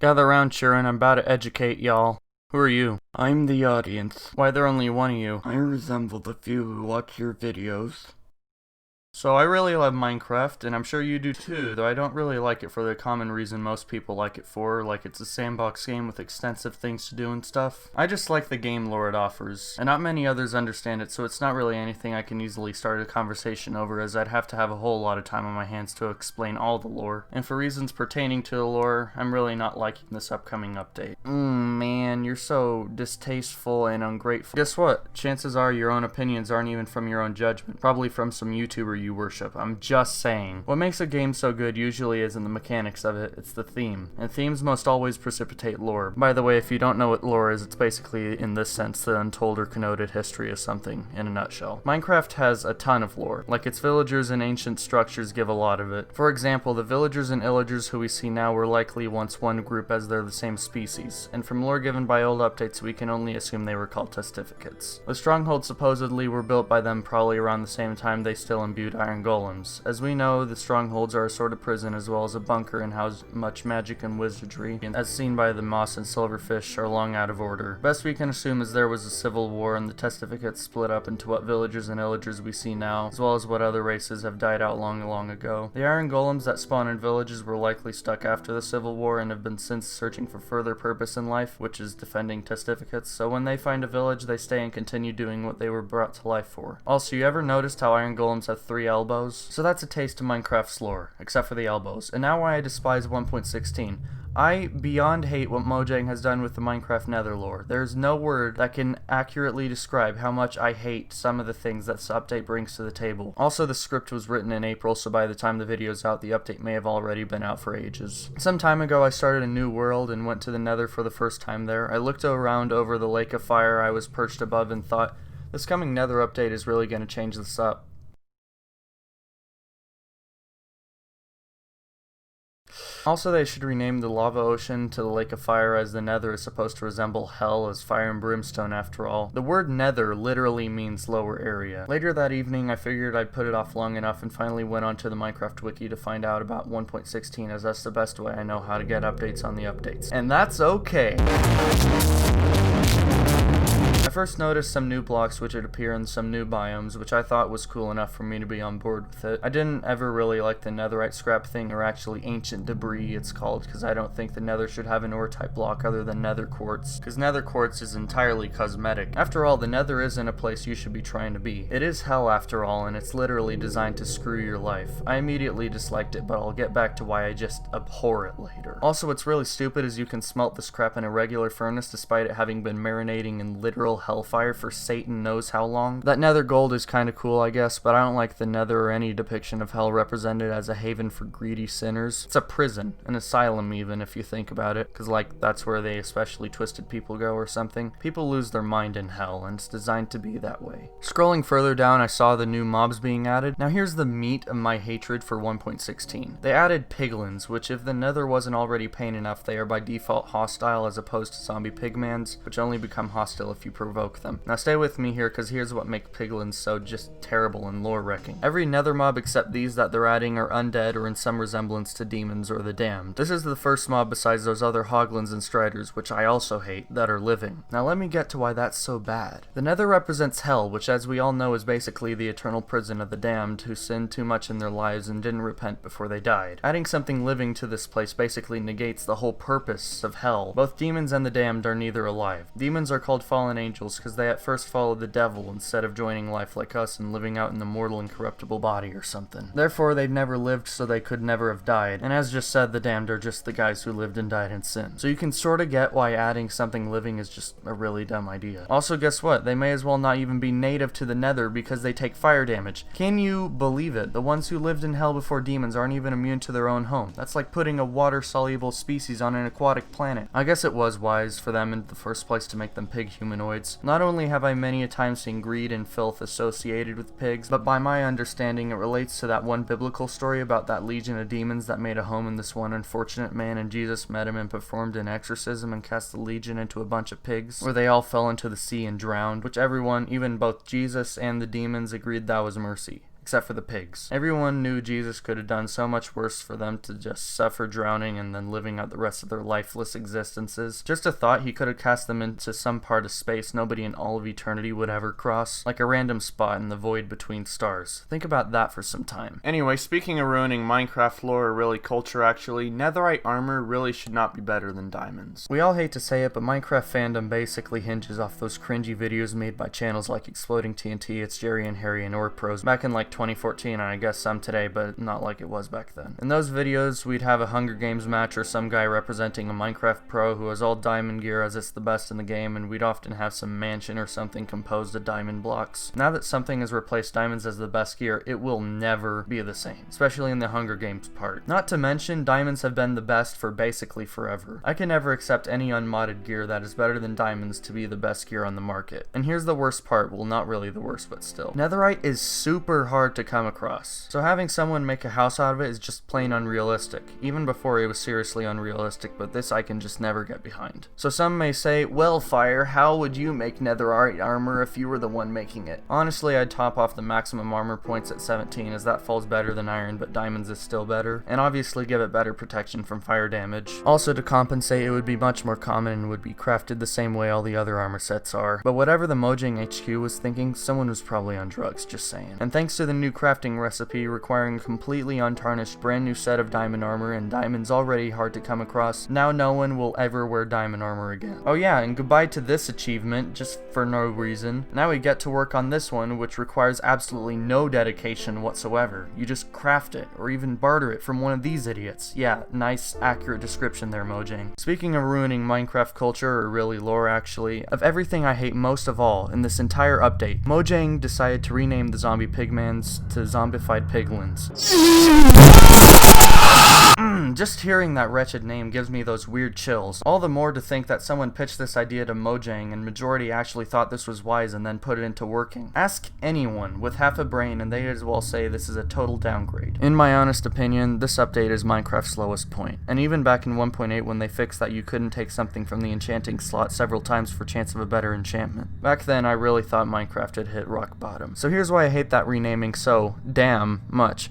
Gather round, Sharon. I'm about to educate y'all. Who are you? I'm the audience. Why, there are only one of you. I resemble the few who watch your videos. So I really love Minecraft, and I'm sure you do too, though I don't really like it for the common reason most people like it for, like it's a sandbox game with extensive things to do and stuff. I just like the game lore it offers, and not many others understand it, so it's not really anything I can easily start a conversation over, as I'd have to have a whole lot of time on my hands to explain all the lore. And for reasons pertaining to the lore, I'm really not liking this upcoming update. Man, you're so distasteful and ungrateful. Guess what? Chances are your own opinions aren't even from your own judgment. Probably from some YouTuber you worship. I'm just saying. What makes a game so good usually isn't the mechanics of it, it's the theme. And themes most always precipitate lore. By the way, if you don't know what lore is, it's basically, in this sense, the untold or connoted history of something, in a nutshell. Minecraft has a ton of lore. Like its villagers and ancient structures give a lot of it. For example, the villagers and illagers who we see now were likely once one group, as they're the same species. And from lore given by old updates, we can only assume they were called testificates. The strongholds supposedly were built by them probably around the same time they still imbued iron golems. As we know, the strongholds are a sort of prison as well as a bunker and house much magic and wizardry, and as seen by the moss and silverfish are long out of order. Best we can assume is there was a civil war and the testificates split up into what villagers and illagers we see now, as well as what other races have died out long ago. The iron golems that spawn in villages were likely stuck after the civil war and have been since searching for further purpose in life, which is defending testificates, so when they find a village they stay and continue doing what they were brought to life for. Also, you ever noticed how iron golems have 3 elbows? So that's a taste of Minecraft's lore, except for the elbows. And now why I despise 1.16. I beyond hate what Mojang has done with the Minecraft Nether lore. There's no word that can accurately describe how much I hate some of the things that this update brings to the table. Also, the script was written in April, so by the time the video's out, the update may have already been out for ages. Some time ago, I started a new world and went to the Nether for the first time there. I looked around over the lake of fire I was perched above and thought, this coming Nether update is really going to change this up. Also, they should rename the lava ocean to the lake of fire, as the Nether is supposed to resemble hell, as fire and brimstone after all. The word Nether literally means lower area. Later that evening, I figured I'd put it off long enough and finally went onto the Minecraft wiki to find out about 1.16, as that's the best way I know how to get updates on the updates. And that's okay. I first noticed some new blocks which would appear in some new biomes, which I thought was cool enough for me to be on board with it. I didn't ever really like the netherite scrap thing, or actually ancient debris it's called, because I don't think the nether should have an ore type block other than nether quartz, because nether quartz is entirely cosmetic. After all, the nether isn't a place you should be trying to be. It is hell after all, and it's literally designed to screw your life. I immediately disliked it, but I'll get back to why I just abhor it later. Also, what's really stupid is you can smelt the scrap in a regular furnace despite it having been marinating in literal hellfire for Satan knows how long. That nether gold is kinda cool, I guess, but I don't like the nether or any depiction of hell represented as a haven for greedy sinners. It's a prison, an asylum even, if you think about it, because like that's where they especially twisted people go or something. People lose their mind in hell, and it's designed to be that way. Scrolling further down, I saw the new mobs being added. Now here's the meat of my hatred for 1.16. They added piglins, which if the nether wasn't already pain enough, they are by default hostile as opposed to zombie pigmans, which only become hostile if you provoke them. Now stay with me here, because here's what makes piglins so just terrible and lore wrecking. Every nether mob except these that they're adding are undead or in some resemblance to demons or the damned. This is the first mob besides those other hoglins and striders, which I also hate, that are living. Now let me get to why that's so bad. The nether represents hell, which as we all know is basically the eternal prison of the damned who sinned too much in their lives and didn't repent before they died. Adding something living to this place basically negates the whole purpose of hell. Both demons and the damned are neither alive. Demons are called fallen angels because they at first followed the devil instead of joining life like us and living out in the mortal incorruptible body or something. Therefore, they'd never lived, so they could never have died. And as just said, the damned are just the guys who lived and died in sin. So you can sorta get why adding something living is just a really dumb idea. Also, guess what? They may as well not even be native to the nether because they take fire damage. Can you believe it? The ones who lived in hell before demons aren't even immune to their own home. That's like putting a water-soluble species on an aquatic planet. I guess it was wise for them in the first place to make them pig humanoids. Not only have I many a time seen greed and filth associated with pigs, but by my understanding it relates to that one biblical story about that legion of demons that made a home in this one unfortunate man, and Jesus met him and performed an exorcism and cast the legion into a bunch of pigs, where they all fell into the sea and drowned, which everyone, even both Jesus and the demons, agreed that was mercy. except for the pigs. Everyone knew Jesus could have done so much worse for them to just suffer drowning and then living out the rest of their lifeless existences. Just a thought, he could have cast them into some part of space nobody in all of eternity would ever cross, like a random spot in the void between stars. Think about that for some time. Anyway, speaking of ruining Minecraft lore, or really culture actually, netherite armor really should not be better than diamonds. We all hate to say it, but Minecraft fandom basically hinges off those cringy videos made by channels like Exploding TNT, It's Jerry and Harry and Orpros back in like 2014, and I guess some today, but not like it was back then. In those videos, we'd have a Hunger Games match or some guy representing a Minecraft pro who has all diamond gear as it's the best in the game, and we'd often have some mansion or something composed of diamond blocks. Now that something has replaced diamonds as the best gear, it will never be the same, especially in the Hunger Games part. Not to mention, diamonds have been the best for basically forever. I can never accept any unmodded gear that is better than diamonds to be the best gear on the market. And here's the worst part, well, not really the worst, but still. Netherite is super hard to come across, so having someone make a house out of it is just plain unrealistic, even before it was seriously unrealistic, but this I can just never get behind. So some may say, well, Fire, how would you make netherite armor if you were the one making it? Honestly, I'd top off the maximum armor points at 17, as that falls better than iron, but diamonds is still better, and obviously give it better protection from fire damage. Also, to compensate, it would be much more common and would be crafted the same way all the other armor sets are. But whatever the Mojang HQ was thinking, someone was probably on drugs, just saying. And thanks to the new crafting recipe requiring a completely untarnished brand new set of diamond armor, and diamonds already hard to come across, now no one will ever wear diamond armor again. Oh yeah, and goodbye to this achievement, just for no reason. Now we get to work on this one, which requires absolutely no dedication whatsoever. You just craft it, or even barter it from one of these idiots. Yeah, nice, accurate description there, Mojang. Speaking of ruining Minecraft culture, or really lore actually, of everything I hate most of all in this entire update, Mojang decided to rename the zombie pigmans to zombified piglins. Just hearing that wretched name gives me those weird chills. All the more to think that someone pitched this idea to Mojang and majority actually thought this was wise and then put it into working. Ask anyone with half a brain and they'd as well say this is a total downgrade. In my honest opinion, this update is Minecraft's lowest point. And even back in 1.8 when they fixed that you couldn't take something from the enchanting slot several times for chance of a better enchantment. Back then I really thought Minecraft had hit rock bottom. So here's why I hate that renaming so damn much.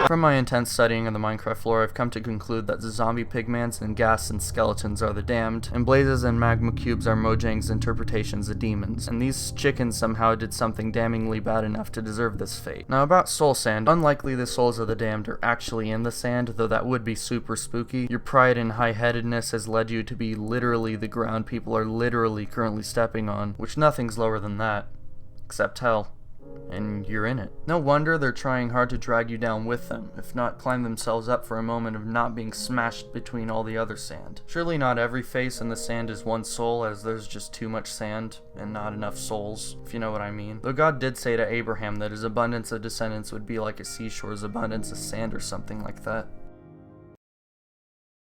From my intense studying of the Minecraft lore, I've come to conclude that the zombie pigmans and gas and skeletons are the damned, and blazes and magma cubes are Mojang's interpretations of demons, and these chickens somehow did something damningly bad enough to deserve this fate. Now about soul sand, unlikely the souls of the damned are actually in the sand, though that would be super spooky. Your pride and high-headedness has led you to be literally the ground people are literally currently stepping on, which nothing's lower than that. Except hell. And you're in it. No wonder they're trying hard to drag you down with them, if not climb themselves up for a moment of not being smashed between all the other sand. Surely not every face in the sand is one soul, as there's just too much sand and not enough souls, if you know what I mean. Though God did say to Abraham that his abundance of descendants would be like a seashore's abundance of sand or something like that.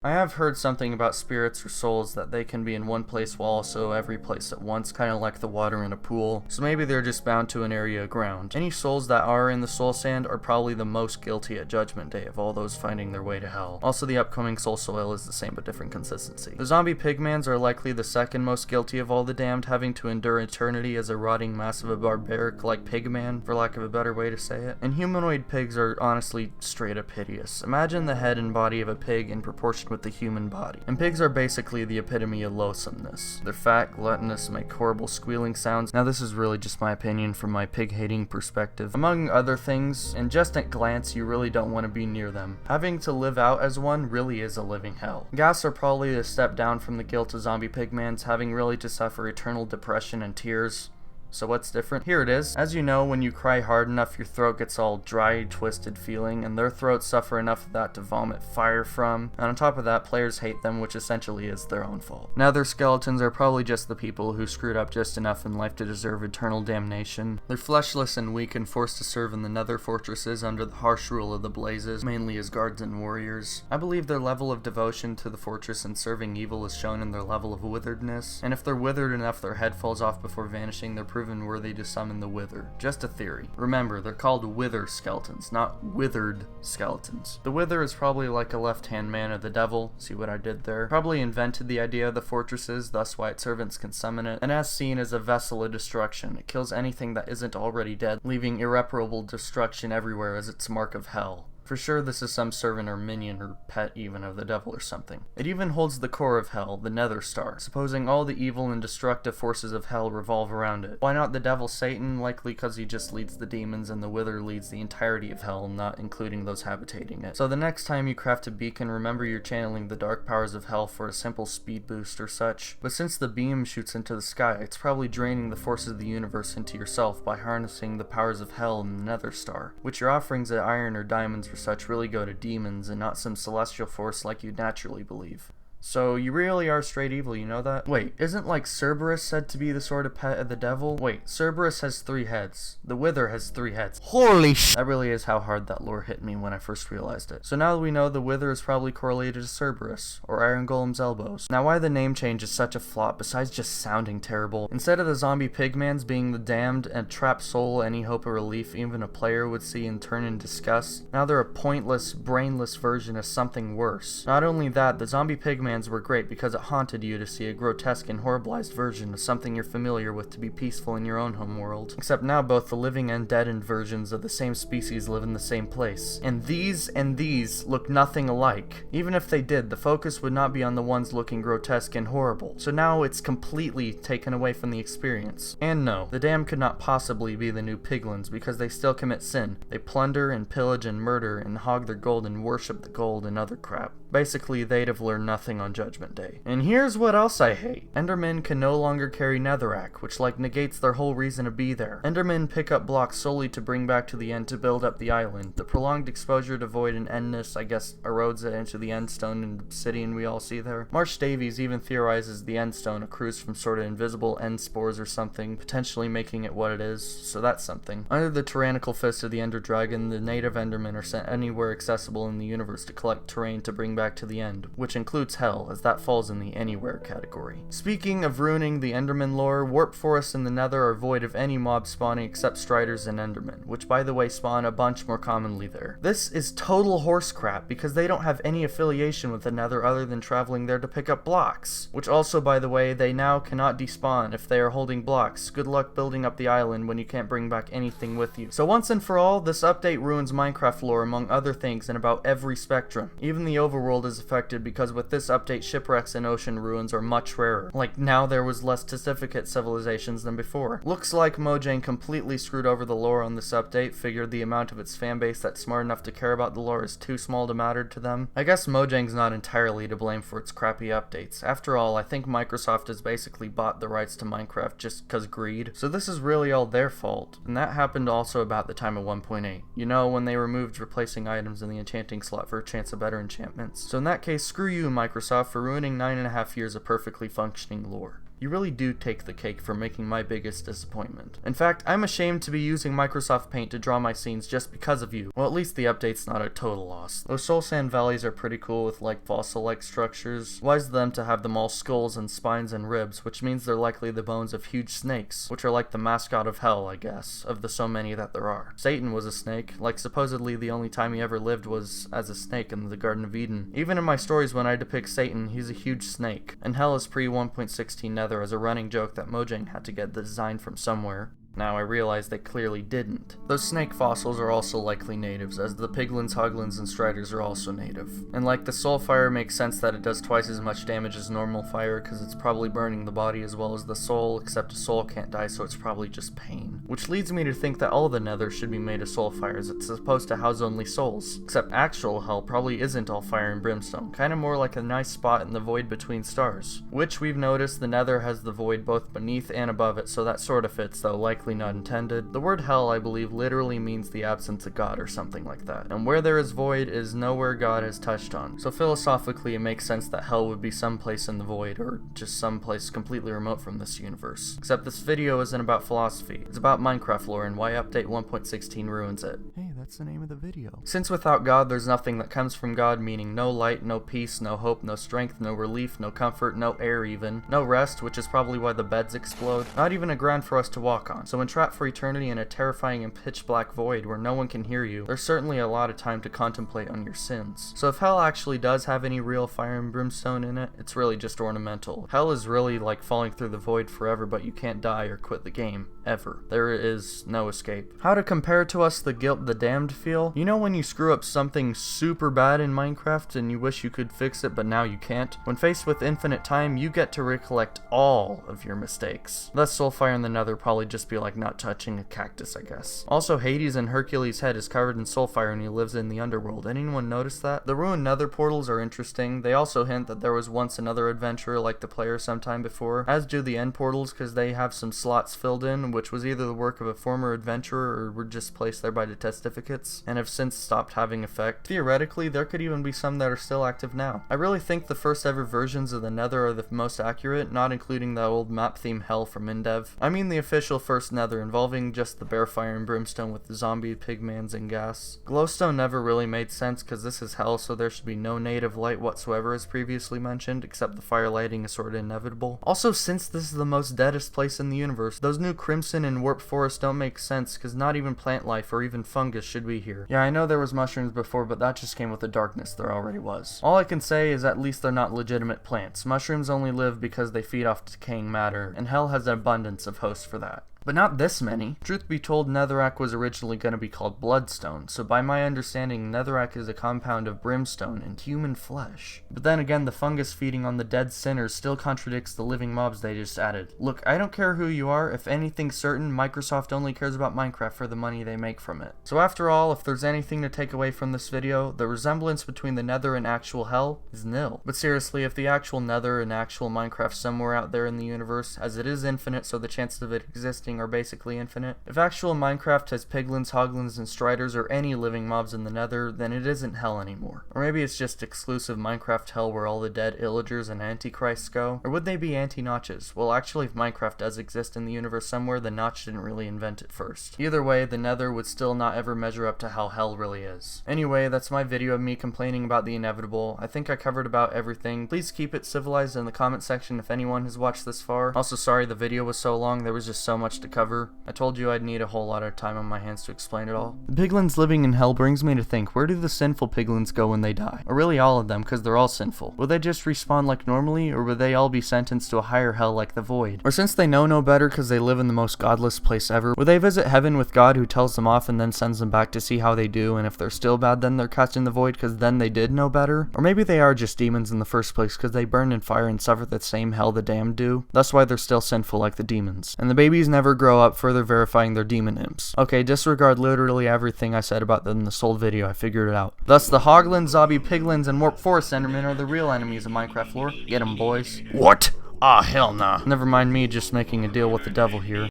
I have heard something about spirits or souls that they can be in one place while also every place at once, kind of like the water in a pool, so maybe they're just bound to an area of ground. Any souls that are in the soul sand are probably the most guilty at Judgment Day of all those finding their way to hell. Also, the upcoming soul soil is the same but different consistency. The zombie pigmans are likely the second most guilty of all the damned, having to endure eternity as a rotting mass of a barbaric like pigman, for lack of a better way to say it. And humanoid pigs are honestly straight up hideous. Imagine the head and body of a pig in proportion with the human body. And pigs are basically the epitome of loathsomeness. They're fat, gluttonous, make horrible squealing sounds. Now this is really just my opinion from my pig-hating perspective. Among other things, and just at glance, you really don't want to be near them. Having to live out as one really is a living hell. Gas are probably a step down from the guilt of zombie pigmans, having really to suffer eternal depression and tears. So what's different? Here it is. As you know, when you cry hard enough, your throat gets all dry, twisted feeling, and their throats suffer enough of that to vomit fire from. And on top of that, players hate them, which essentially is their own fault. Now their skeletons are probably just the people who screwed up just enough in life to deserve eternal damnation. They're fleshless and weak and forced to serve in the Nether fortresses under the harsh rule of the Blazes, mainly as guards and warriors. I believe their level of devotion to the fortress and serving evil is shown in their level of witheredness, and if they're withered enough their head falls off before vanishing, they're proving proven worthy to summon the Wither. Just a theory. Remember, they're called Wither skeletons, not withered skeletons. The Wither is probably like a left-hand man of the devil, see what I did there? Probably invented the idea of the fortresses, thus why its servants can summon it, and as seen as a vessel of destruction, it kills anything that isn't already dead, leaving irreparable destruction everywhere as its mark of hell. For sure this is some servant or minion or pet even of the devil or something. It even holds the core of hell, the Nether star, supposing all the evil and destructive forces of hell revolve around it. Why not the devil Satan? Likely because he just leads the demons and the Wither leads the entirety of hell, not including those habitating it. So the next time you craft a beacon, remember you're channeling the dark powers of hell for a simple speed boost or such. But since the beam shoots into the sky, it's probably draining the forces of the universe into yourself by harnessing the powers of hell in the Nether star, which your offerings at iron or diamonds or such really go to demons and not some celestial force like you'd naturally believe. So, you really are straight evil, you know that? Wait, isn't like Cerberus said to be the sort of pet of the devil? Wait, Cerberus has 3 heads. The Wither has 3 heads. Holy sh! That really is how hard that lore hit me when I first realized it. So now that we know the Wither is probably correlated to Cerberus, or Iron Golem's elbows. Now why the name change is such a flop besides just sounding terrible. Instead of the zombie pigmans being the damned and trapped soul any hope of relief even a player would see and turn in disgust, now they're a pointless, brainless version of something worse. Not only that, the zombie pigmans were great because it haunted you to see a grotesque and horriblized version of something you're familiar with to be peaceful in your own home world. Except now both the living and deadened versions of the same species live in the same place. And these look nothing alike. Even if they did, the focus would not be on the ones looking grotesque and horrible. So now it's completely taken away from the experience. And no, the damned could not possibly be the new Piglins because they still commit sin. They plunder and pillage and murder and hog their gold and worship the gold and other crap. Basically, they'd have learned nothing on Judgment Day. And here's what else I hate. Endermen can no longer carry netherrack, which negates their whole reason to be there. Endermen pick up blocks solely to bring back to the end to build up the island. The prolonged exposure to void and endness, I guess, erodes it into the endstone and obsidian we all see there. Marsh Davies even theorizes the endstone accrues from sort of invisible end spores or something, potentially making it what it is, so that's something. Under the tyrannical fist of the Ender Dragon, the native Endermen are sent anywhere accessible in the universe to collect terrain to bring back to the end, which includes hell, as that falls in the anywhere category. Speaking of ruining the Enderman lore, warp forests in the Nether are void of any mob spawning except Striders and Endermen, which by the way spawn a bunch more commonly there. This is total horse crap because they don't have any affiliation with the Nether other than traveling there to pick up blocks, which also by the way they now cannot despawn if they are holding blocks. Good luck building up the island when you can't bring back anything with you. So once and for all, this update ruins Minecraft lore among other things in about every spectrum. Even the overworld is affected because with this update shipwrecks and ocean ruins are much rarer. Like now there was less testificate civilizations than before. Looks like Mojang completely screwed over the lore on this update, figured the amount of its fanbase that's smart enough to care about the lore is too small to matter to them. I guess Mojang's not entirely to blame for its crappy updates. After all, I think Microsoft has basically bought the rights to Minecraft just cause greed, so this is really all their fault. And that happened also about the time of 1.8. You know, when they removed replacing items in the enchanting slot for a chance of better enchantments. So in that case, screw you, Microsoft, for ruining 9.5 years of perfectly functioning lore. You really do take the cake for making my biggest disappointment. In fact, I'm ashamed to be using Microsoft Paint to draw my scenes just because of you. Well, at least the update's not a total loss. Those soul sand valleys are pretty cool with fossil-like structures. Wise of them to have them all skulls and spines and ribs, which means they're likely the bones of huge snakes, which are like the mascot of hell, I guess, of the so many that there are. Satan was a snake, supposedly the only time he ever lived was as a snake in the Garden of Eden. Even in my stories when I depict Satan, he's a huge snake. And hell is pre 1.16 Nether as a running joke that Mojang had to get the design from somewhere. Now I realize they clearly didn't. Those snake fossils are also likely natives, as the Piglins, Hoglins, and Striders are also native. And like the soul fire makes sense that it does twice as much damage as normal fire, because it's probably burning the body as well as the soul, except a soul can't die, so it's probably just pain. Which leads me to think that all the Nether should be made of soul fires, it's supposed to house only souls. Except actual hell probably isn't all fire and brimstone, kinda more like a nice spot in the void between stars. Which we've noticed the Nether has the void both beneath and above it, so that sorta fits, though likely not intended. The word hell, I believe, literally means the absence of God or something like that. And where there is void is nowhere God has touched on. So philosophically, it makes sense that hell would be someplace in the void, or just someplace completely remote from this universe. Except this video isn't about philosophy. It's about Minecraft lore and why update 1.16 ruins it. Hey, that's the name of the video. Since without God there's nothing that comes from God, meaning no light, no peace, no hope, no strength, no relief, no comfort, no air even, no rest, which is probably why the beds explode, not even a ground for us to walk on. So when trapped for eternity in a terrifying and pitch black void where no one can hear you, there's certainly a lot of time to contemplate on your sins. So if hell actually does have any real fire and brimstone in it, it's really just ornamental. Hell is really like falling through the void forever, but you can't die or quit the game, ever. There is no escape. How to compare to us the guilt the damned feel? You know when you screw up something super bad in Minecraft and you wish you could fix it but now you can't? When faced with infinite time, you get to recollect all of your mistakes. Thus Soulfire in the Nether probably just be like not touching a cactus, I guess. Also, Hades and Hercules' head is covered in Soulfire and he lives in the underworld. Anyone notice that? The ruined Nether portals are interesting. They also hint that there was once another adventurer like the player sometime before, as do the end portals because they have some slots filled in, which was either the work of a former adventurer or were just placed there by the testificates, and have since stopped having effect. Theoretically, there could even be some that are still active now. I really think the first ever versions of the Nether are the most accurate, not including the old map theme hell from Indev. I mean the official first Nether involving just the bare fire and brimstone with the zombie, pigmans, and gas. Glowstone never really made sense because this is hell, so there should be no native light whatsoever as previously mentioned, except the fire lighting is sort of inevitable. Also, since this is the most deadest place in the universe, those new crimson and warp forests don't make sense because not even plant life or even fungus should be here. Yeah, I know there was mushrooms before, but that just came with the darkness there already was. All I can say is at least they're not legitimate plants. Mushrooms only live because they feed off decaying matter, and hell has an abundance of hosts for that. But not this many. Truth be told, Netherrack was originally going to be called Bloodstone, so by my understanding, Netherrack is a compound of brimstone and human flesh. But then again, the fungus feeding on the dead sinners still contradicts the living mobs they just added. Look, I don't care who you are, if anything's certain, Microsoft only cares about Minecraft for the money they make from it. So after all, if there's anything to take away from this video, the resemblance between the Nether and actual hell is nil. But seriously, if the actual Nether and actual Minecraft somewhere out there in the universe, as it is infinite so the chances of it existing are basically infinite. If actual Minecraft has Piglins, Hoglins, and Striders or any living mobs in the Nether, then it isn't hell anymore. Or maybe it's just exclusive Minecraft hell where all the dead illagers and antichrists go. Or would they be anti-notches? Well, actually, if Minecraft does exist in the universe somewhere, the notch didn't really invent it first. Either way, the Nether would still not ever measure up to how hell really is. Anyway, that's my video of me complaining about the inevitable. I think I covered about everything. Please keep it civilized in the comment section if anyone has watched this far. Also, sorry the video was so long, there was just so much to cover. I told you I'd need a whole lot of time on my hands to explain it all. The piglins living in hell brings me to think, where do the sinful piglins go when they die? Or really all of them, because they're all sinful. Will they just respawn like normally, or will they all be sentenced to a higher hell like the void? Or since they know no better because they live in the most godless place ever, will they visit heaven with God who tells them off and then sends them back to see how they do, and if they're still bad then they're cast in the void because then they did know better? Or maybe they are just demons in the first place because they burn in fire and suffer the same hell the damned do. That's why they're still sinful like the demons. And the babies never grow up, further verifying their demon imps. Okay, disregard literally everything I said about them in this old video, I figured it out. Thus, the Hoglins, zombie, piglins, and warp forest endermen are the real enemies of Minecraft lore. Get 'em, boys. What? Ah, hell nah. Never mind me just making a deal with the devil here.